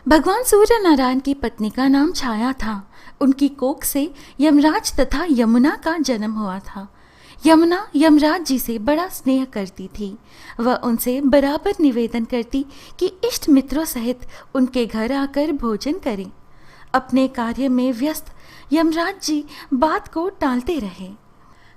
भगवान सूर्य नारायण की पत्नी का नाम छाया था। उनकी कोख से यमराज तथा यमुना का जन्म हुआ था। यमुना यमराज जी से बड़ा स्नेह करती थी। वह उनसे बराबर निवेदन करती कि इष्ट मित्रों सहित उनके घर आकर भोजन करें। अपने कार्य में व्यस्त यमराज जी बात को टालते रहे।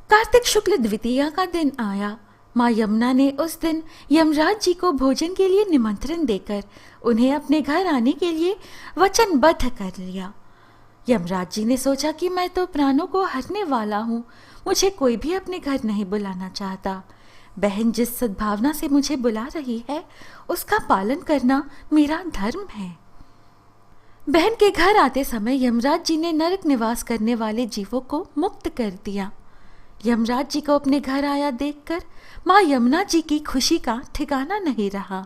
कार्तिक शुक्ल द्वितीया का दिन आया। माँ यमुना ने उस दिन यमराज जी को भोजन के लिए निमंत्रण देकर उन्हें अपने घर आने के लिए वचनबद्ध कर लिया। यमराज जी ने सोचा कि मैं तो प्राणों को हरने वाला हूँ, मुझे कोई भी अपने घर नहीं बुलाना चाहता। बहन जिस सद्भावना से मुझे बुला रही है उसका पालन करना मेरा धर्म है। बहन के घर आते समय यमराज जी ने नरक निवास करने वाले जीवों को मुक्त कर दिया। यमराज जी को अपने घर आया देखकर माँ यमुना जी की खुशी का ठिकाना नहीं रहा।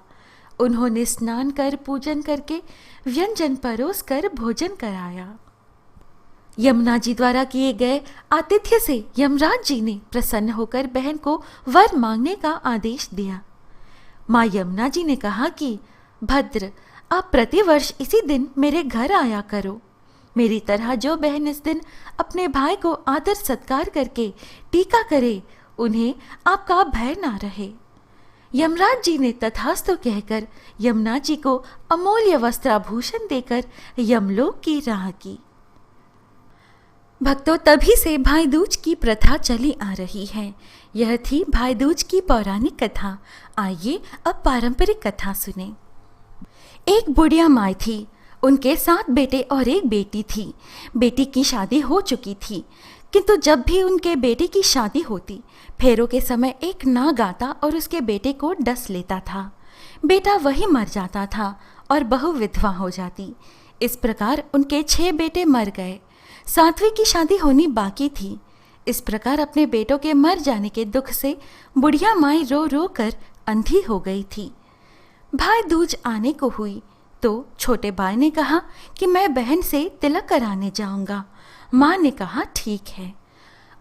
उन्होंने स्नान कर पूजन करके व्यंजन परोस कर भोजन कराया। यमुना जी द्वारा किए गए आतिथ्य से यमराज जी ने प्रसन्न होकर बहन को वर मांगने का आदेश दिया। माँ यमुना जी ने कहा कि भद्र, आप प्रतिवर्ष इसी दिन मेरे घर आया करो। मेरी तरह जो बहन इस दिन अपने भाई को आदर सत्कार करके टीका करे, उन्हें आपका भय ना रहे। यमराज जी ने तथास्तु कहकर यमुना जी को अमूल्य वस्त्राभूषण देकर यमलोक की राह की। भक्तों, तभी से भाई दूज की प्रथा चली आ रही है। यह थी भाई दूज की पौराणिक कथा। आइए अब पारंपरिक कथा सुने। एक बुढ़िया माई थी। उनके 7 बेटे और एक बेटी थी। बेटी की शादी हो चुकी थी, किंतु जब भी उनके बेटे की शादी होती, फेरों के समय एक नाग आता और उसके बेटे को डस लेता था। बेटा वही मर जाता था और बहू विधवा हो जाती। इस प्रकार उनके 6 बेटे मर गए। 7वीं की शादी होनी बाकी थी। इस प्रकार अपने बेटों के मर जाने के दुख से बुढ़िया माई रो रो कर अंधी हो गई थी। भाई दूज आने को हुई तो छोटे भाई ने कहा कि मैं बहन से तिलक कराने जाऊंगा। माँ ने कहा ठीक है।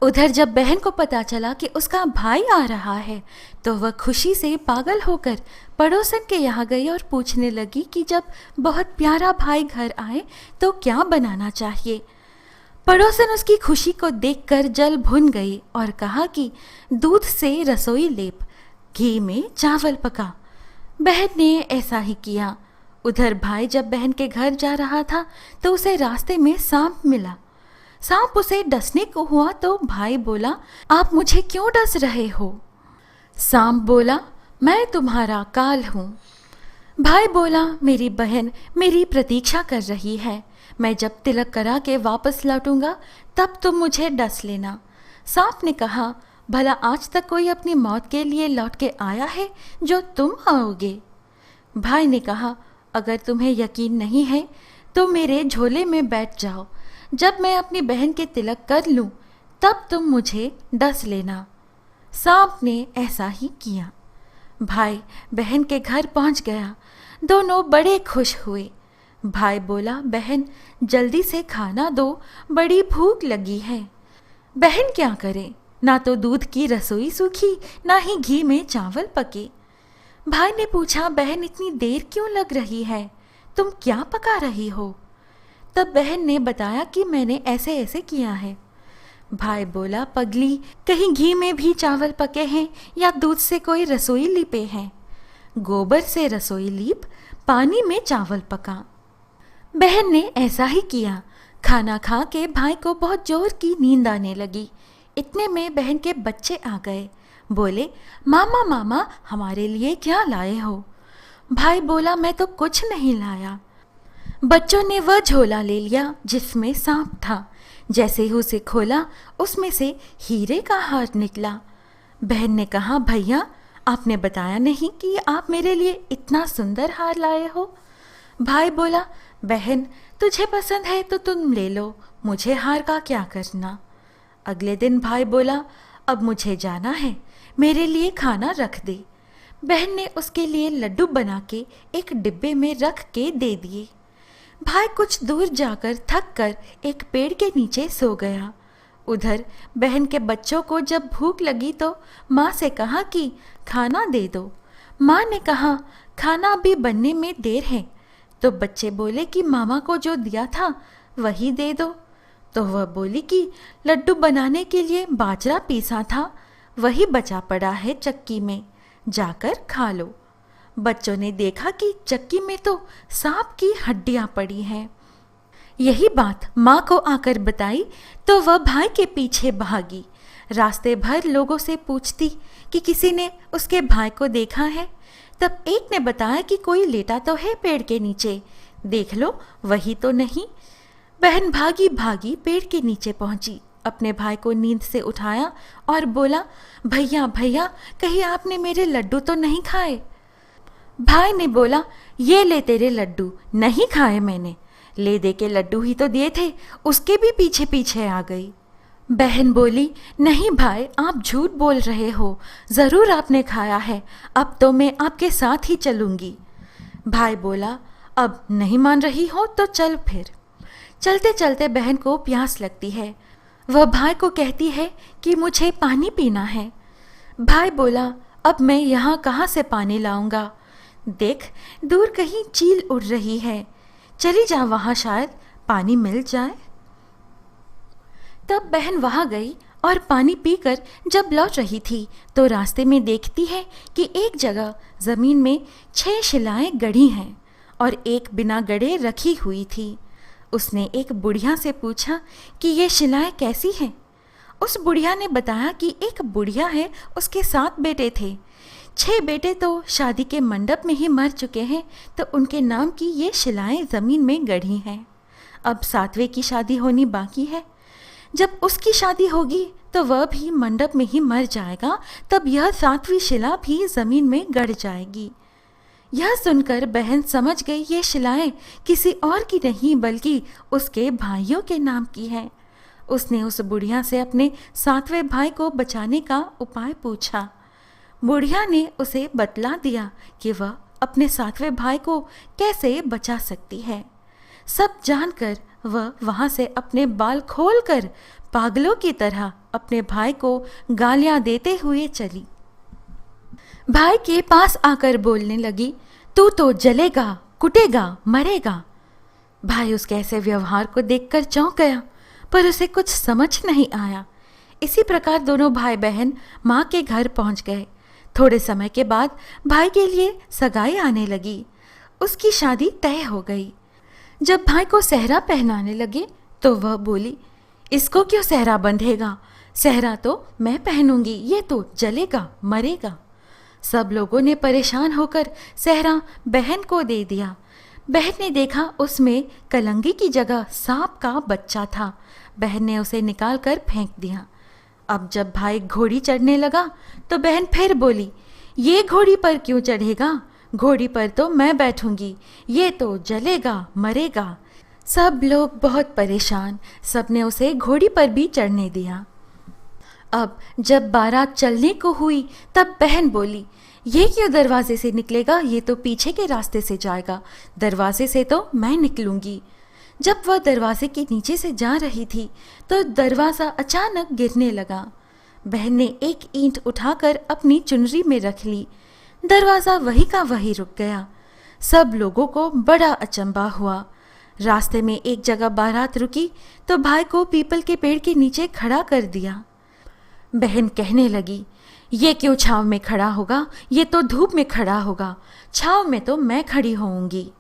उधर जब बहन को पता चला कि उसका भाई आ रहा है तो वह खुशी से पागल होकर पड़ोसन के यहाँ गई और पूछने लगी कि जब बहुत प्यारा भाई घर आए तो क्या बनाना चाहिए। पड़ोसन उसकी खुशी को देखकर जल भुन गई और कहा कि दूध से रसोई लेप, घी में चावल पका। बहन ने ऐसा ही किया। उधर भाई जब बहन के घर जा रहा था तो उसे रास्ते में सांप मिला। सांप उसे डसने को हुआ तो भाई बोला, आप मुझे क्यों डस रहे हो? सांप बोला, मैं तुम्हारा काल हूँ। भाई बोला, मेरी बहन मेरी प्रतीक्षा कर रही है। मैं जब तिलक करा के वापस लौटूंगा तब तुम मुझे डस लेना। सांप ने कहा, भला आज तक कोई अपनी मौत के लिए लौट के आया है जो तुम आओगे? भाई ने कहा, अगर तुम्हें यकीन नहीं है तो मेरे झोले में बैठ जाओ। जब मैं अपनी बहन के तिलक कर लूं तब तुम मुझे डस लेना। सांप ने ऐसा ही किया। भाई बहन के घर पहुंच गया। दोनों बड़े खुश हुए। भाई बोला, बहन जल्दी से खाना दो, बड़ी भूख लगी है। बहन क्या करे, ना तो दूध की रसोई सूखी ना ही घी में चावल पके। भाई ने पूछा, बहन इतनी देर क्यों लग रही है, तुम क्या पका रही हो? तब बहन ने बताया कि मैंने ऐसे ऐसे किया है। भाई बोला, पगली, कहीं घी में भी चावल पके हैं या दूध से कोई रसोई लीपे हैं? गोबर से रसोई लीप, पानी में चावल पका। बहन ने ऐसा ही किया। खाना खा के भाई को बहुत जोर की नींद आने लगी। इतने में बहन के बच्चे आ गए। बोले, मामा मामा हमारे लिए क्या लाए हो? भाई बोला, मैं तो कुछ नहीं लाया। बच्चों ने वह झोला ले लिया जिसमें सांप था। जैसे ही उसे खोला उसमें से हीरे का हार निकला। बहन ने कहा, भैया आपने बताया नहीं कि आप मेरे लिए इतना सुंदर हार लाए हो। भाई बोला, बहन तुझे पसंद है तो तुम ले लो, मुझे हार का क्या करना। अगले दिन भाई बोला, अब मुझे जाना है, मेरे लिए खाना रख दे। बहन ने उसके लिए लड्डू बना के एक डिब्बे में रख के दे दिए। भाई कुछ दूर जाकर थक कर एक पेड़ के नीचे सो गया। उधर बहन के बच्चों को जब भूख लगी तो माँ से कहा कि खाना दे दो। माँ ने कहा, खाना अभी बनने में देर है, तो बच्चे बोले कि मामा को जो दिया था वही दे दो। तो वह बोली कि लड्डू बनाने के लिए बाजरा पीसा था, वही बचा पड़ा है चक्की में, जाकर खा लो। बच्चों ने देखा कि चक्की में तो सांप की हड्डियां पड़ी हैं। यही बात माँ को आकर बताई तो वह भाई के पीछे भागी। रास्ते भर लोगों से पूछती कि किसी ने उसके भाई को देखा है। तब एक ने बताया कि कोई लेटा तो है पेड़ के नीचे, देख लो वही तो नहीं। बहन भागी भागी पेड़ के नीचे पहुंची, अपने भाई को नींद से उठाया और बोला, भैया भैया कहीं आपने मेरे लड्डू तो नहीं खाए। भाई ने बोला, ये ले तेरे लड्डू, नहीं खाए मैंने, ले दे के लड्डू ही तो दिए थे, उसके भी पीछे पीछे आ गई। बहन बोली, नहीं भाई आप झूठ बोल रहे हो, ज़रूर आपने खाया है, अब तो मैं आपके साथ ही चलूँगी। भाई बोला, अब नहीं मान रही हो तो चल फिर। चलते चलते बहन को प्यास लगती है, वह भाई को कहती है कि मुझे पानी पीना है। भाई बोला, अब मैं यहाँ कहाँ से पानी लाऊंगा, देख दूर कहीं चील उड़ रही है, चली जा वहाँ शायद पानी मिल जाए। तब बहन वहाँ गई और पानी पीकर जब लौट रही थी तो रास्ते में देखती है कि एक जगह ज़मीन में 6 शिलाएं गड़ी हैं और एक बिना गड़े रखी हुई थी। उसने एक बुढ़िया से पूछा कि ये शिलाएं कैसी हैं। उस बुढ़िया ने बताया कि एक बुढ़िया है, उसके 7 बेटे थे, 6 बेटे तो शादी के मंडप में ही मर चुके हैं, तो उनके नाम की ये शिलाएं ज़मीन में गढ़ी हैं। अब 7वें की शादी होनी बाकी है, जब उसकी शादी होगी तो वह भी मंडप में ही मर जाएगा, तब यह 7वीं शिला भी ज़मीन में गड़ जाएगी। यह सुनकर बहन समझ गई ये शिलाएं किसी और की नहीं बल्कि उसके भाइयों के नाम की हैं। उसने उस बुढ़िया से अपने 7वें भाई को बचाने का उपाय पूछा। बुढ़िया ने उसे बतला दिया कि वह अपने 7वें भाई को कैसे बचा सकती है। सब जानकर वह वहाँ से अपने बाल खोलकर पागलों की तरह अपने भाई को गालियाँ देते हुए चली। भाई के पास आकर बोलने लगी, तू तो जलेगा, कुटेगा, मरेगा। भाई उसके ऐसे व्यवहार को देखकर चौंक गया, पर उसे कुछ समझ नहीं आया। इसी प्रकार दोनों भाई बहन माँ के घर पहुँच गए। थोड़े समय के बाद भाई के लिए सगाई आने लगी, उसकी शादी तय हो गई। जब भाई को सेहरा पहनाने लगे तो वह बोली, इसको क्यों सेहरा बंधेगा, सेहरा तो मैं पहनूंगी, ये तो जलेगा, मरेगा। सब लोगों ने परेशान होकर सेहरा बहन को दे दिया। बहन ने देखा उसमें कलंगी की जगह सांप का बच्चा था। बहन ने उसे निकाल कर फेंक दिया। अब जब भाई घोड़ी चढ़ने लगा तो बहन फिर बोली, ये घोड़ी पर क्यों चढ़ेगा, घोड़ी पर तो मैं बैठूंगी, ये तो जलेगा, मरेगा। सब लोग बहुत परेशान, सबने उसे घोड़ी पर भी चढ़ने दिया। अब जब बारात चलने को हुई तब बहन बोली, ये क्यों दरवाजे से निकलेगा, ये तो पीछे के रास्ते से जाएगा, दरवाजे से तो मैं निकलूंगी। जब वह दरवाजे के नीचे से जा रही थी तो दरवाज़ा अचानक गिरने लगा। बहन ने एक ईंट उठाकर अपनी चुनरी में रख ली, दरवाज़ा वही का वही रुक गया। सब लोगों को बड़ा अचंभा हुआ। रास्ते में एक जगह बारात रुकी तो भाई को पीपल के पेड़ के नीचे खड़ा कर दिया। बहन कहने लगी, ये क्यों छांव में खड़ा होगा, ये तो धूप में खड़ा होगा, छांव में तो मैं खड़ी होऊंगी।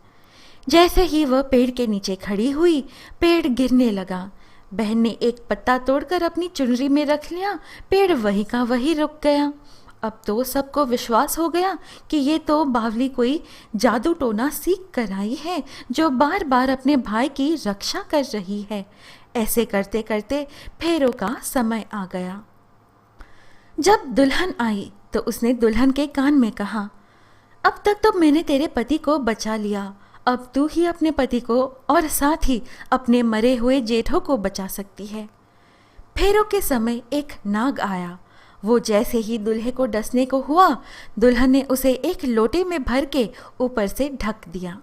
जैसे ही वह पेड़ के नीचे खड़ी हुई, पेड़ गिरने लगा। बहन ने एक पत्ता तोड़कर अपनी चुनरी में रख लिया, पेड़ वही का वही रुक गया। अब तो सबको विश्वास हो गया कि ये तो बावली कोई जादू टोना सीख कर आई है, जो बार बार अपने भाई की रक्षा कर रही है। ऐसे करते करते फेरों का समय आ गया। जब दुल्हन आई तो उसने दुल्हन के कान में कहा, अब तक तो मैंने तेरे पति को बचा लिया, अब तू ही अपने पति को और साथ ही अपने मरे हुए जेठों को बचा सकती है। फेरों के समय एक नाग आया। वो जैसे ही दूल्हे को डसने को हुआ, दुल्हन ने उसे एक लोटे में भर के ऊपर से ढक दिया।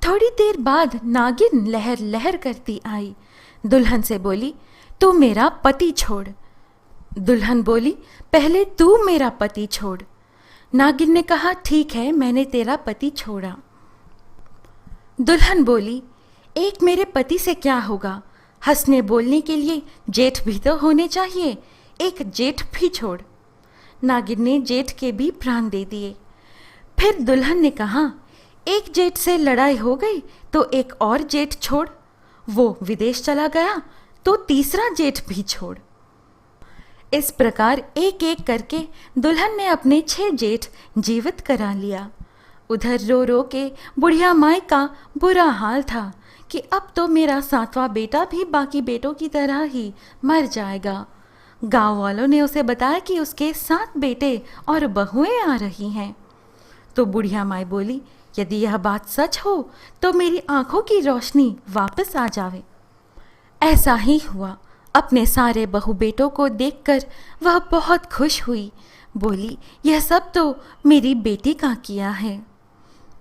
थोड़ी देर बाद नागिन लहर लहर करती आई। दुल्हन से बोली, तू मेरा पति छोड़। दुल्हन बोली, पहले तू मेरा पति छोड़। नागिन ने कहा, ठीक है, मैंने तेरा पति छोड़ा। दुल्हन बोली, एक मेरे पति से क्या होगा, हंसने बोलने के लिए जेठ भी तो होने चाहिए, एक जेठ भी छोड़। नागिन ने जेठ के भी प्राण दे दिए। फिर दुल्हन ने कहा, एक जेठ से लड़ाई हो गई तो एक और जेठ छोड़, वो विदेश चला गया तो तीसरा जेठ भी छोड़। इस प्रकार एक एक करके दुल्हन ने अपने 6 जेठ जीवित करा लिया। उधर रो रो के बुढ़िया माई का बुरा हाल था कि अब तो मेरा 7वां बेटा भी बाकी बेटों की तरह ही मर जाएगा। गांव वालों ने उसे बताया कि उसके 7 बेटे और बहुएं आ रही हैं। तो बुढ़िया माई बोली, यदि यह बात सच हो तो मेरी आंखों की रोशनी वापस आ जावे। ऐसा ही हुआ। अपने सारे बहू बेटों को देखकर वह बहुत खुश हुई। बोली, यह सब तो मेरी बेटी का किया है।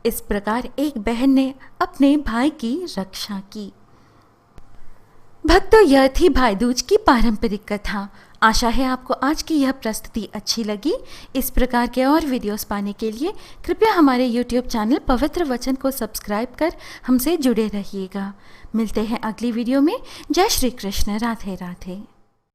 इस प्रकार एक बहन ने अपने भाई की रक्षा की। भक्तों, यह थी भाई दूज की पारंपरिक कथा। आशा है आपको आज की यह प्रस्तुति अच्छी लगी। इस प्रकार के और वीडियोस पाने के लिए कृपया हमारे YouTube चैनल पवित्र वचन को सब्सक्राइब कर हमसे जुड़े रहिएगा। मिलते हैं अगली वीडियो में। जय श्री कृष्ण। राधे राधे।